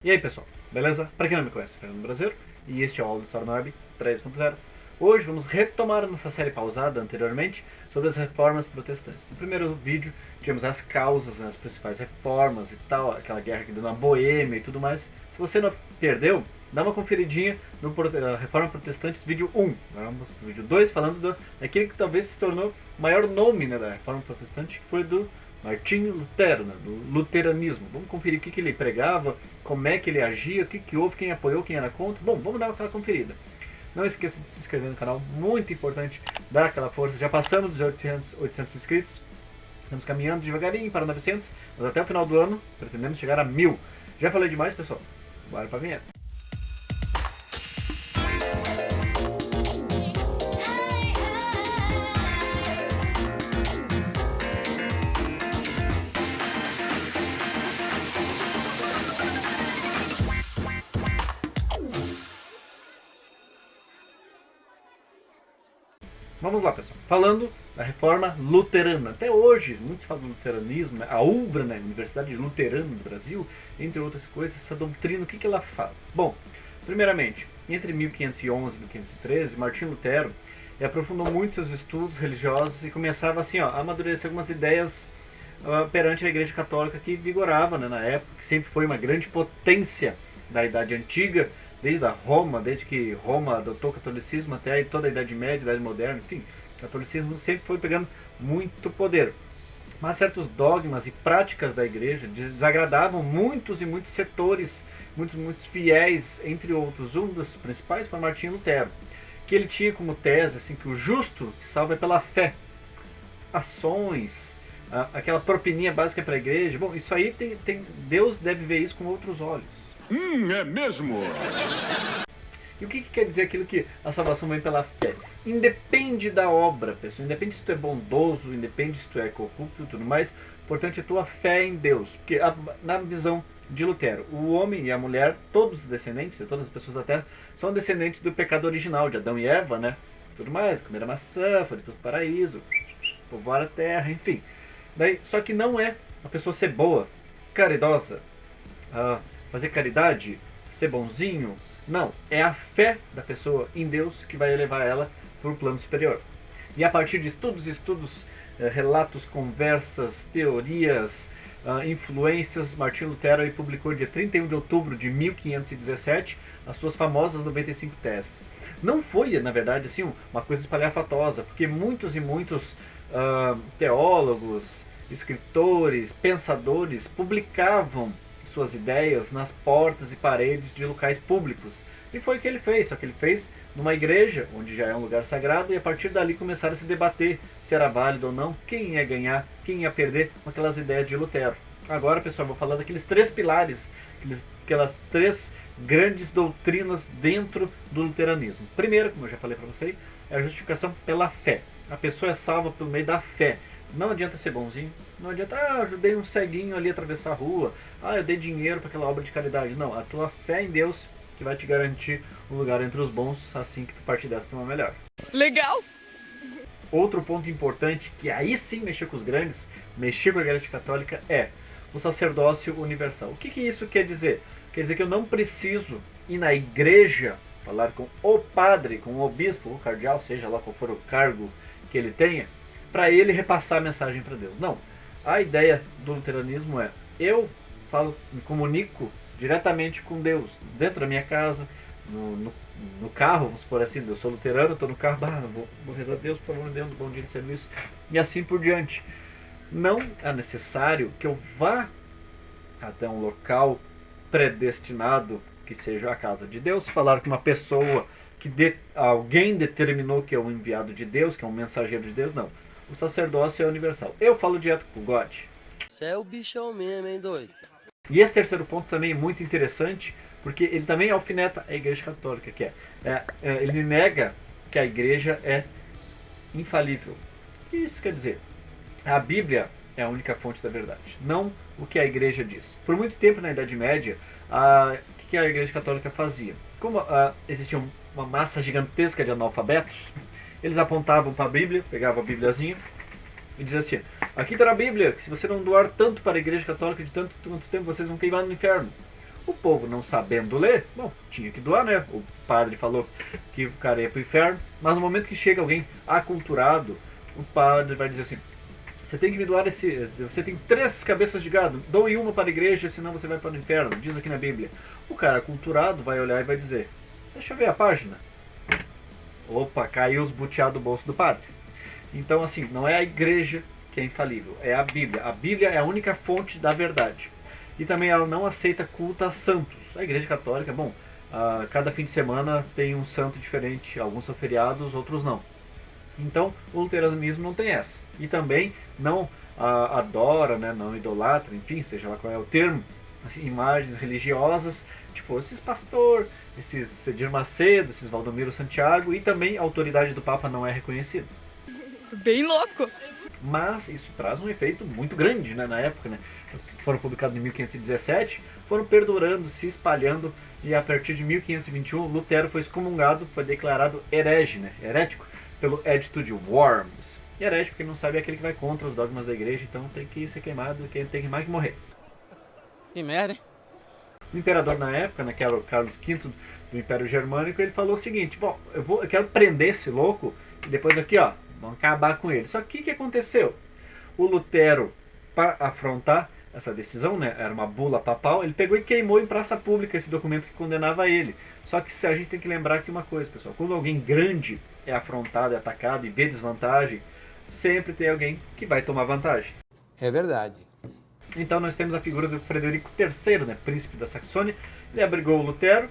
E aí pessoal, beleza? Para quem não me conhece, Fernando Brasileiro, e este é o Aula de História na Web 3.0. Hoje vamos retomar nossa série pausada anteriormente sobre as reformas protestantes. No primeiro vídeo tivemos as causas, as principais reformas e tal, aquela guerra que deu na Boêmia e tudo mais. Se você não perdeu, dá uma conferidinha no Reforma Protestantes vídeo 1. Vamos pro vídeo 2 falando daquele que talvez se tornou o maior nome, né, da Reforma Protestante, que foi do Martinho Lutero, né, do luteranismo. Vamos conferir o que ele pregava, como é que ele agia, o que houve, quem apoiou, quem era contra. Bom, vamos dar aquela conferida. Não esqueça de se inscrever no canal, muito importante, dar aquela força. Já passamos dos 800 inscritos, estamos caminhando devagarinho para 900, mas até o final do ano pretendemos chegar a 1000. Já falei demais, pessoal? Bora para a vinheta. Vamos lá, pessoal. Falando da reforma luterana. Até hoje, muitos falam do luteranismo, né? A UBRA, né? Universidade Luterana do Brasil, entre outras coisas, essa doutrina, o que ela fala? Bom, primeiramente, entre 1511 e 1513, Martinho Lutero aprofundou muito seus estudos religiosos e começava assim, a amadurecer algumas ideias perante a Igreja Católica que vigorava, né, na época, que sempre foi uma grande potência da Idade Antiga, desde a Roma, desde que Roma adotou o catolicismo até aí toda a Idade Média, Idade Moderna, enfim, o catolicismo sempre foi pegando muito poder. Mas certos dogmas e práticas da igreja desagradavam muitos e muitos setores, muitos fiéis, entre outros. Um dos principais foi Martinho Lutero, que ele tinha como tese assim, que o justo se salva pela fé. Ações, aquela propininha básica para a igreja, bom, isso aí Deus deve ver isso com outros olhos. É mesmo? E o que quer dizer aquilo que a salvação vem pela fé? Independe da obra, pessoal. Independe se tu é bondoso, independe se tu é corrupto e tudo mais. O importante é a tua fé em Deus. Porque na visão de Lutero, o homem e a mulher, todos os descendentes, todas as pessoas até, são descendentes do pecado original de Adão e Eva, né? Tudo mais, comer a maçã, foi depois do paraíso, povoar a terra, enfim. Só que não é a pessoa ser boa, caridosa, fazer caridade, ser bonzinho. Não, é a fé da pessoa em Deus que vai levar ela para um plano superior. E a partir de estudos, relatos, conversas, teorias, influências, Martinho Lutero aí publicou dia 31 de outubro de 1517 as suas famosas 95 teses. Não foi, na verdade, assim, uma coisa espalhafatosa, porque muitos e muitos teólogos, escritores, pensadores publicavam suas ideias nas portas e paredes de locais públicos. E foi o que ele fez, só que ele fez numa igreja, onde já é um lugar sagrado, e a partir dali começaram a se debater se era válido ou não, quem ia ganhar, quem ia perder com aquelas ideias de Lutero. Agora, pessoal, vou falar daqueles 3 pilares, aquelas 3 grandes doutrinas dentro do luteranismo. Primeiro, como eu já falei para vocês, é a justificação pela fé. A pessoa é salva pelo meio da fé. Não adianta ser bonzinho, não adianta, ajudei um ceguinho ali a atravessar a rua, eu dei dinheiro para aquela obra de caridade. Não, a tua fé em Deus que vai te garantir um lugar entre os bons assim que tu partir dessa para uma melhor. Legal! Outro ponto importante, que aí sim mexer com os grandes, mexer com a Igreja Católica, é o sacerdócio universal. O que isso quer dizer? Quer dizer que eu não preciso ir na igreja, falar com o padre, com o bispo, o cardeal, seja lá qual for o cargo que ele tenha, para ele repassar a mensagem para Deus. Não. A ideia do luteranismo é, eu me comunico diretamente com Deus, dentro da minha casa, no carro, vamos supor assim, eu sou luterano, estou no carro, vou rezar a Deus, por favor, me dê um bom dia de serviço, e assim por diante. Não é necessário que eu vá até um local predestinado, que seja a casa de Deus, falar com uma pessoa que alguém determinou que é um enviado de Deus, que é um mensageiro de Deus, não. O sacerdócio é universal. Eu falo direto com o God. Você é o bichão mesmo, hein, doido? E esse terceiro ponto também é muito interessante, porque ele também alfineta a Igreja Católica, que ele nega que a Igreja é infalível. O que isso quer dizer? A Bíblia é a única fonte da verdade, não o que a Igreja diz. Por muito tempo na Idade Média, o que a Igreja Católica fazia? Como existia uma massa gigantesca de analfabetos, eles apontavam para a Bíblia, pegavam a Bíbliazinha e diziam assim, aqui está na Bíblia, que se você não doar tanto para a Igreja Católica de tanto tempo, vocês vão queimar no inferno. O povo não sabendo ler, bom, tinha que doar, né? O padre falou que o cara ia pro inferno, mas no momento que chega alguém aculturado, o padre vai dizer assim: você tem que me doar você tem 3 cabeças de gado, doe uma para a igreja, senão você vai para o inferno, diz aqui na Bíblia. O cara aculturado vai olhar e vai dizer: deixa eu ver a página. Opa, caiu os buteados do bolso do padre. Então, assim, não é a igreja que é infalível, é a Bíblia. A Bíblia é a única fonte da verdade. E também ela não aceita culto a santos. A igreja católica, bom, cada fim de semana tem um santo diferente. Alguns são feriados, outros não. Então, o luteranismo não tem essa. E também não adora, né, não idolatra, enfim, seja lá qual é o termo, assim, imagens religiosas, tipo esses pastor, esses Cedir Macedo, esses Valdomiro Santiago, e também a autoridade do Papa não é reconhecida. Bem louco! Mas isso traz um efeito muito grande, né, na época, né? Foram publicados em 1517, foram perdurando, se espalhando, e a partir de 1521 Lutero foi excomungado, foi declarado herege, né, herético, pelo Edito de Worms. E herege, porque não sabe, é aquele que vai contra os dogmas da igreja, então tem que ser queimado, quem tem que mais que morrer. Que merda, hein? O imperador na época, né, que era o Carlos V do Império Germânico, ele falou o seguinte: bom, eu quero prender esse louco e depois aqui, ó, vamos acabar com ele. Só que o que aconteceu? O Lutero, para afrontar essa decisão, né, era uma bula papal, ele pegou e queimou em praça pública esse documento que condenava ele. Só que a gente tem que lembrar aqui uma coisa, pessoal: quando alguém grande é afrontado, é atacado e vê desvantagem, sempre tem alguém que vai tomar vantagem. É verdade. Então nós temos a figura do Frederico III, né, príncipe da Saxônia. Ele abrigou o Lutero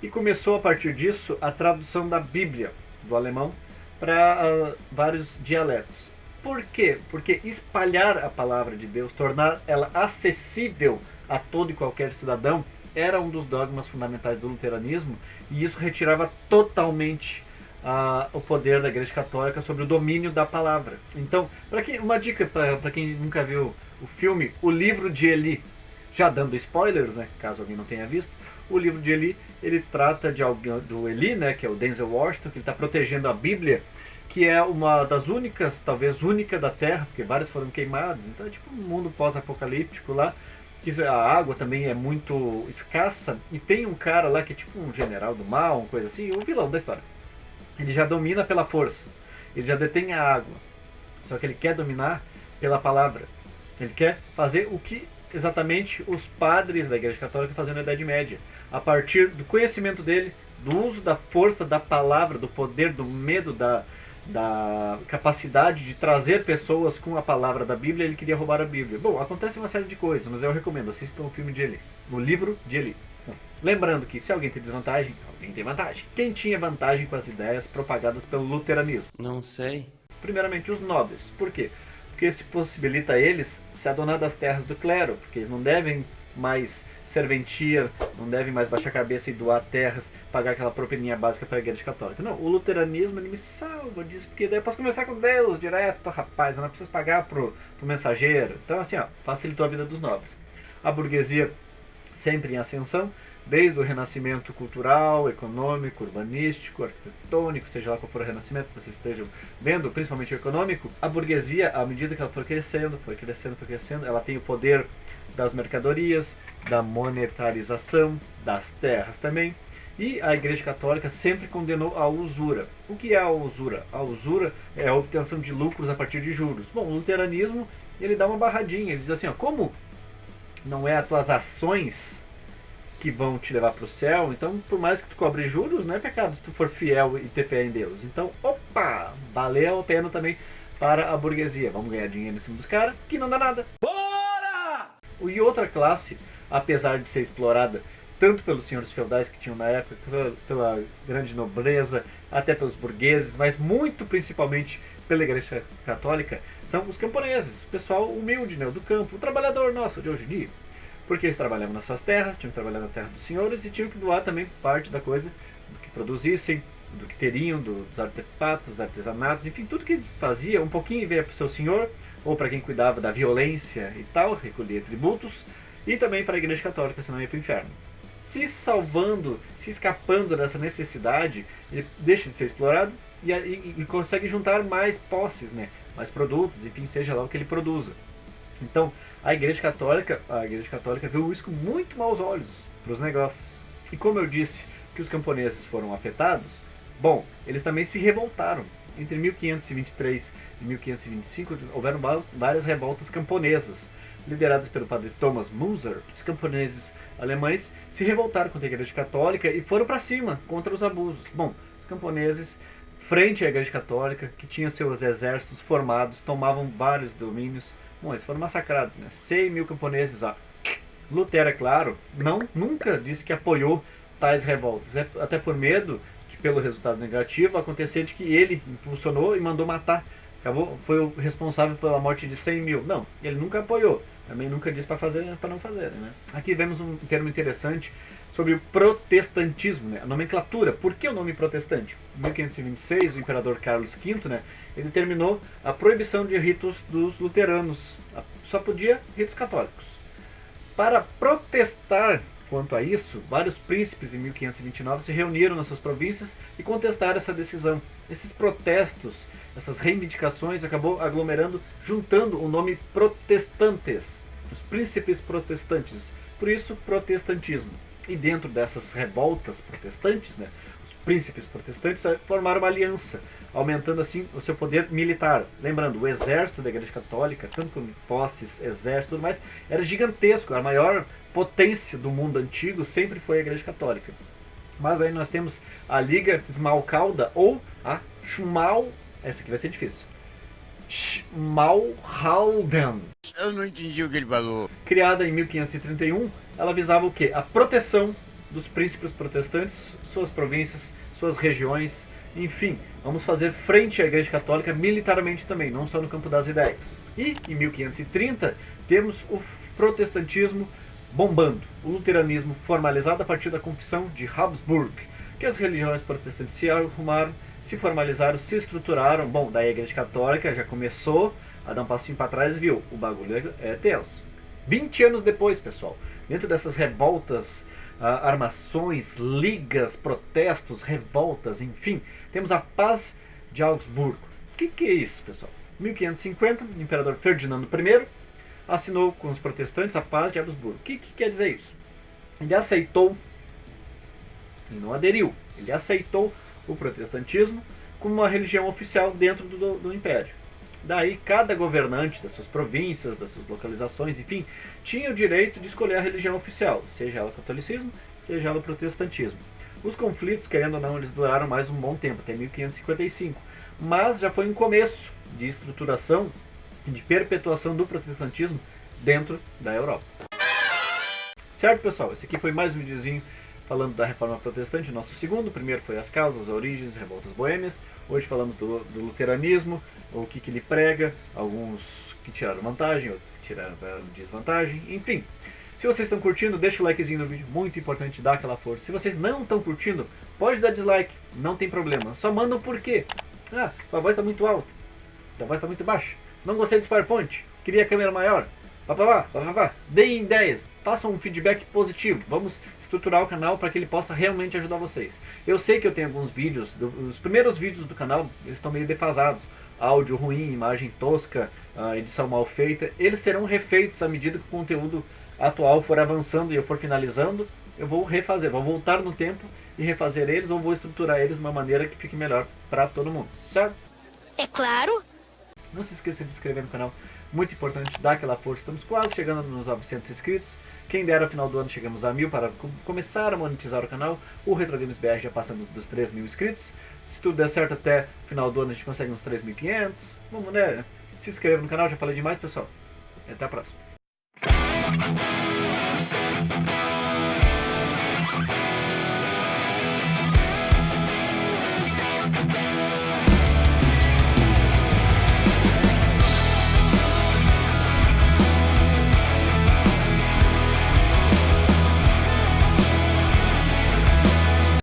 e começou a partir disso a tradução da Bíblia do alemão para vários dialetos. Por quê? Porque espalhar a palavra de Deus, tornar ela acessível a todo e qualquer cidadão, era um dos dogmas fundamentais do luteranismo, e isso retirava totalmente o poder da Igreja Católica sobre o domínio da palavra. Então, uma dica para quem nunca viu o filme O Livro de Eli, já dando spoilers, né, caso alguém não tenha visto, o Livro de Eli, ele trata do Eli, né, que é o Denzel Washington, que ele está protegendo a Bíblia, que é uma das únicas, talvez única da Terra, porque várias foram queimadas, então é tipo um mundo pós-apocalíptico lá, que a água também é muito escassa, e tem um cara lá que é tipo um general do mal, uma coisa assim, o vilão da história. Ele já domina pela força, ele já detém a água, só que ele quer dominar pela palavra. Ele quer fazer o que exatamente os padres da Igreja Católica faziam na Idade Média. A partir do conhecimento dele, do uso da força da palavra, do poder, do medo, da capacidade de trazer pessoas com a palavra da Bíblia, ele queria roubar a Bíblia. Bom, acontece uma série de coisas, mas eu recomendo, assistam o filme de Eli, o Livro de Eli. Lembrando que se alguém tem desvantagem, alguém tem vantagem. Quem tinha vantagem com as ideias propagadas pelo luteranismo? Não sei. Primeiramente, os nobres. Por quê? Porque isso possibilita a eles se adonar das terras do clero, porque eles não devem mais serventir, não devem mais baixar a cabeça e doar terras, pagar aquela propininha básica para a Igreja Católica. Não, o luteranismo ele me salva disso, porque daí eu posso conversar com Deus direto, rapaz, eu não preciso pagar pro mensageiro. Então, assim, ó, facilitou a vida dos nobres. A burguesia sempre em ascensão, desde o renascimento cultural, econômico, urbanístico, arquitetônico, seja lá qual for o renascimento que vocês estejam vendo, principalmente o econômico, a burguesia, à medida que ela for crescendo, ela tem o poder das mercadorias, da monetarização, das terras também, e a Igreja Católica sempre condenou a usura. O que é a usura? A usura é a obtenção de lucros a partir de juros. Bom, o luteranismo, ele dá uma barradinha, ele diz assim, ó, como não é as tuas ações que vão te levar para o céu, então por mais que tu cobre juros, não é pecado se tu for fiel e ter fé em Deus. Então, opa, valeu a pena também para a burguesia. Vamos ganhar dinheiro em cima dos caras, que não dá nada. Bora! E outra classe, apesar de ser explorada tanto pelos senhores feudais que tinham na época, pela grande nobreza, até pelos burgueses, mas muito principalmente pela Igreja Católica, são os camponeses, o pessoal humilde, né, do campo, o trabalhador nosso de hoje em dia. Porque eles trabalhavam nas suas terras, tinham que trabalhar na terra dos senhores e tinham que doar também parte da coisa do que produzissem, do que teriam, dos artefatos, artesanatos, enfim, tudo que fazia, um pouquinho veio para o seu senhor, ou para quem cuidava da violência e tal, recolhia tributos, e também para a Igreja Católica, senão ia para o inferno. Se salvando, se escapando dessa necessidade, ele deixa de ser explorado e consegue juntar mais posses, né, mais produtos, enfim, seja lá o que ele produza. Então, a Igreja Católica viu isso com muito maus olhos. para os negócios. E como eu disse que os camponeses foram afetados, bom, eles também se revoltaram. Entre 1523 e 1525 houveram várias revoltas camponesas, lideradas pelo padre Thomas Müntzer. Os camponeses alemães se revoltaram contra a Igreja Católica e foram para cima contra os abusos. Bom, os camponeses, frente à Igreja Católica, que tinha seus exércitos formados, tomavam vários domínios. Bom, eles foram massacrados, né? 100 mil camponeses. Lutero, é claro, nunca disse que apoiou tais revoltas, até por medo pelo resultado negativo, acontecer de que ele impulsionou e mandou matar. Foi o responsável pela morte de 100 mil. Não, ele nunca apoiou. Também nunca disse para não fazer. Né? Aqui vemos um termo interessante sobre o protestantismo, né? A nomenclatura. Por que o nome protestante? Em 1526, o imperador Carlos V, né, ele determinou a proibição de ritos dos luteranos. Só podia ritos católicos. Para protestar quanto a isso, vários príncipes em 1529 se reuniram nas suas províncias e contestaram essa decisão. Esses protestos, essas reivindicações, acabou aglomerando, juntando o nome protestantes, os príncipes protestantes. Por isso, protestantismo. E dentro dessas revoltas protestantes, né, os príncipes protestantes formaram uma aliança, aumentando assim o seu poder militar. Lembrando, o exército da Igreja Católica, tanto como posses, exército e tudo mais, era gigantesco. A maior potência do mundo antigo sempre foi a Igreja Católica. Mas aí nós temos a Liga Esmalcalda ou a Schmal... Essa aqui vai ser difícil. Schmalkalden. Eu não entendi o que ele falou. Criada em 1531, ela visava o quê? A proteção dos príncipes protestantes, suas províncias, suas regiões, enfim, vamos fazer frente à Igreja Católica militarmente também, não só no campo das ideias. E em 1530 temos o protestantismo bombando, o luteranismo formalizado a partir da Confissão de Habsburg, que as religiões protestantes se arrumaram, se formalizaram, se estruturaram. Bom, daí a Igreja Católica já começou a dar um passinho para trás e viu, o bagulho é tenso. 20 anos depois, pessoal, dentro dessas revoltas, armações, ligas, protestos, revoltas, enfim, temos a Paz de Augsburgo. O que é isso, pessoal? Em 1550, o imperador Ferdinando I assinou com os protestantes a Paz de Augsburgo. O que quer dizer isso? Ele aceitou, e não aderiu, ele aceitou o protestantismo como uma religião oficial dentro do império. Daí, cada governante das suas províncias, das suas localizações, enfim, tinha o direito de escolher a religião oficial, seja ela o catolicismo, seja ela o protestantismo. Os conflitos, querendo ou não, eles duraram mais um bom tempo, até 1555, mas já foi um começo de estruturação e de perpetuação do protestantismo dentro da Europa. Certo, pessoal? Esse aqui foi mais um videozinho falando da Reforma Protestante, o nosso segundo. O primeiro foi as causas, as origens, revoltas boêmias. Hoje falamos do luteranismo, o que ele prega, alguns que tiraram vantagem, outros que tiraram desvantagem, enfim. Se vocês estão curtindo, deixa o likezinho no vídeo, muito importante dar aquela força. Se vocês não estão curtindo, pode dar dislike, não tem problema. Só manda o porquê. Ah, a voz está muito alta, a voz está muito baixa, não gostei do PowerPoint, queria a câmera maior. Deem ideias, façam um feedback positivo. Vamos estruturar o canal para que ele possa realmente ajudar vocês. Eu sei que eu tenho alguns vídeos, os primeiros vídeos do canal, eles estão meio defasados. Áudio ruim, imagem tosca, edição mal feita. Eles serão refeitos à medida que o conteúdo atual for avançando e eu for finalizando. Eu vou refazer, vou voltar no tempo e refazer eles, ou vou estruturar eles de uma maneira que fique melhor para todo mundo, certo? É claro. Não se esqueça de se inscrever no canal, muito importante, dar aquela força. Estamos quase chegando nos 900 inscritos. Quem dera, ao final do ano chegamos a 1000 para começar a monetizar o canal. O Retro Games BR já passamos dos 3.000 inscritos. Se tudo der certo, até o final do ano a gente consegue uns 3.500. Vamos, né? Se inscreva no canal, já falei demais, pessoal. Até a próxima.